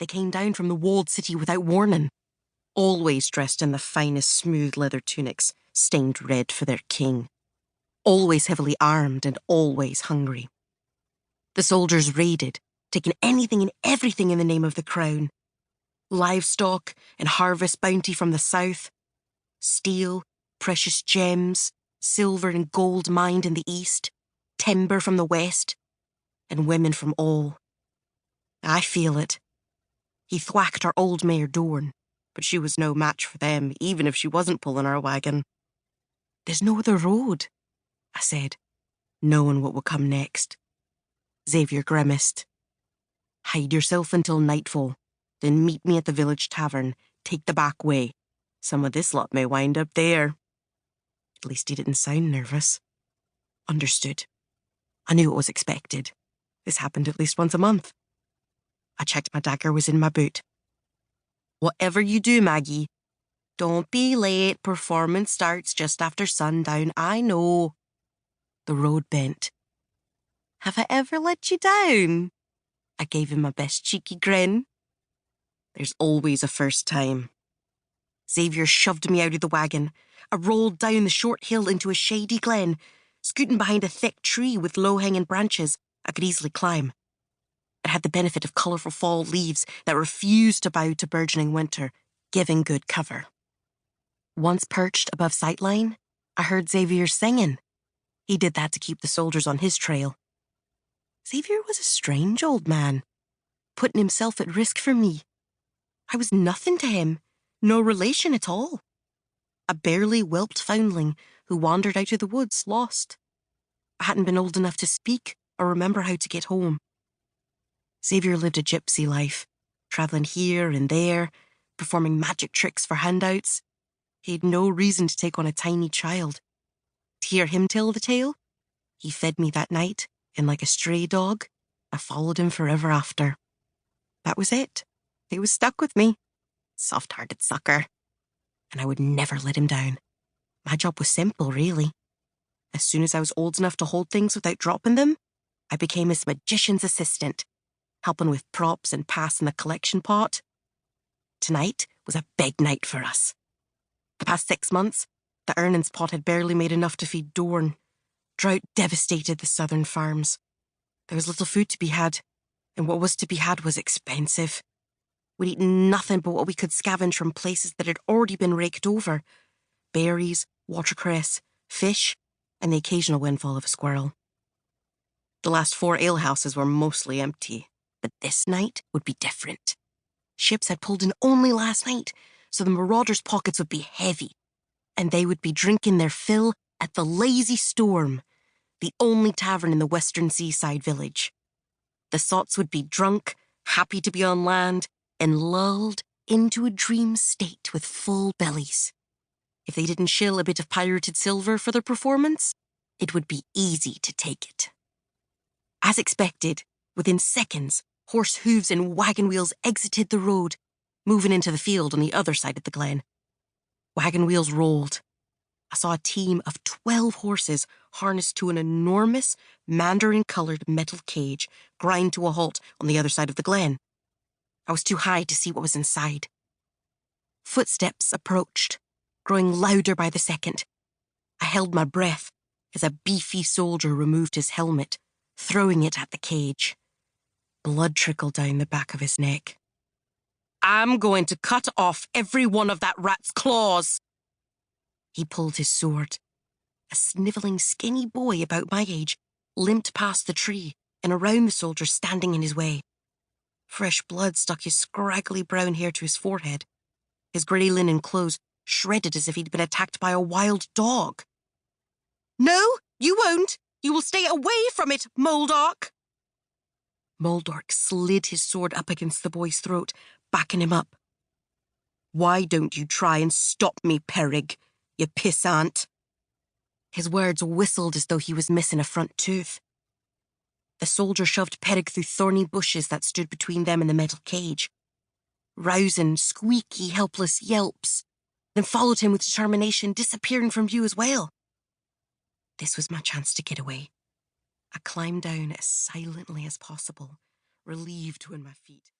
They came down from the walled city without warning, always dressed in the finest smooth leather tunics, stained red for their king. Always heavily armed and always hungry. The soldiers raided, taking anything and everything in the name of the crown. Livestock and harvest bounty from the south, steel, precious gems, silver and gold mined in the east, timber from the west, and women from all. I feel it. He thwacked our old mare Dorn, but she was no match for them, even if she wasn't pulling our wagon. There's no other road, I said, knowing what would come next. Xavier grimaced. Hide yourself until nightfall, then meet me at the village tavern. Take the back way. Some of this lot may wind up there. At least he didn't sound nervous. Understood. I knew it was expected. This happened at least once a month. I checked my dagger was in my boot. Whatever you do, Maggie, don't be late. Performance starts just after sundown. I know. The road bent. Have I ever let you down? I gave him my best cheeky grin. There's always a first time. Xavier shoved me out of the wagon. I rolled down the short hill into a shady glen, scooting behind a thick tree with low-hanging branches I could easily climb. It had the benefit of colourful fall leaves that refused to bow to burgeoning winter, giving good cover. Once perched above sightline, I heard Xavier singing. He did that to keep the soldiers on his trail. Xavier was a strange old man, putting himself at risk for me. I was nothing to him, no relation at all. A barely whelped foundling who wandered out of the woods, lost. I hadn't been old enough to speak or remember how to get home. Xavier lived a gypsy life, travelling here and there, performing magic tricks for handouts. He had no reason to take on a tiny child. To hear him tell the tale, he fed me that night, and like a stray dog, I followed him forever after. That was it. He was stuck with me. Soft-hearted sucker. And I would never let him down. My job was simple, really. As soon as I was old enough to hold things without dropping them, I became his magician's assistant, helping with props and passing the collection pot. Tonight was a big night for us. The past 6 months, the earnings pot had barely made enough to feed Dorn. Drought devastated the southern farms. There was little food to be had, and what was to be had was expensive. We'd eaten nothing but what we could scavenge from places that had already been raked over. Berries, watercress, fish, and the occasional windfall of a squirrel. The last 4 alehouses were mostly empty, but this night would be different. Ships had pulled in only last night, so the marauders' pockets would be heavy, and they would be drinking their fill at the Lazy Storm, the only tavern in the western seaside village. The sots would be drunk, happy to be on land, and lulled into a dream state with full bellies. If they didn't shill a bit of pirated silver for their performance, it would be easy to take it. As expected, within seconds, horse hooves and wagon wheels exited the road, moving into the field on the other side of the glen. Wagon wheels rolled. I saw a team of 12 horses harnessed to an enormous, mandarin-coloured metal cage grind to a halt on the other side of the glen. I was too high to see what was inside. Footsteps approached, growing louder by the second. I held my breath as a beefy soldier removed his helmet, throwing it at the cage. Blood trickled down the back of his neck. I'm going to cut off every one of that rat's claws. He pulled his sword. A snivelling, skinny boy about my age limped past the tree and around the soldier standing in his way. Fresh blood stuck his scraggly brown hair to his forehead. His grey linen clothes shredded as if he'd been attacked by a wild dog. No, you won't. You will stay away from it, Moldork. Moldork slid his sword up against the boy's throat, backing him up. Why don't you try and stop me, Perig, you pissant? His words whistled as though he was missing a front tooth. The soldier shoved Perig through thorny bushes that stood between them and the metal cage, rousing squeaky, helpless yelps, then followed him with determination, disappearing from view as well. This was my chance to get away. I climbed down as silently as possible, relieved when my feet...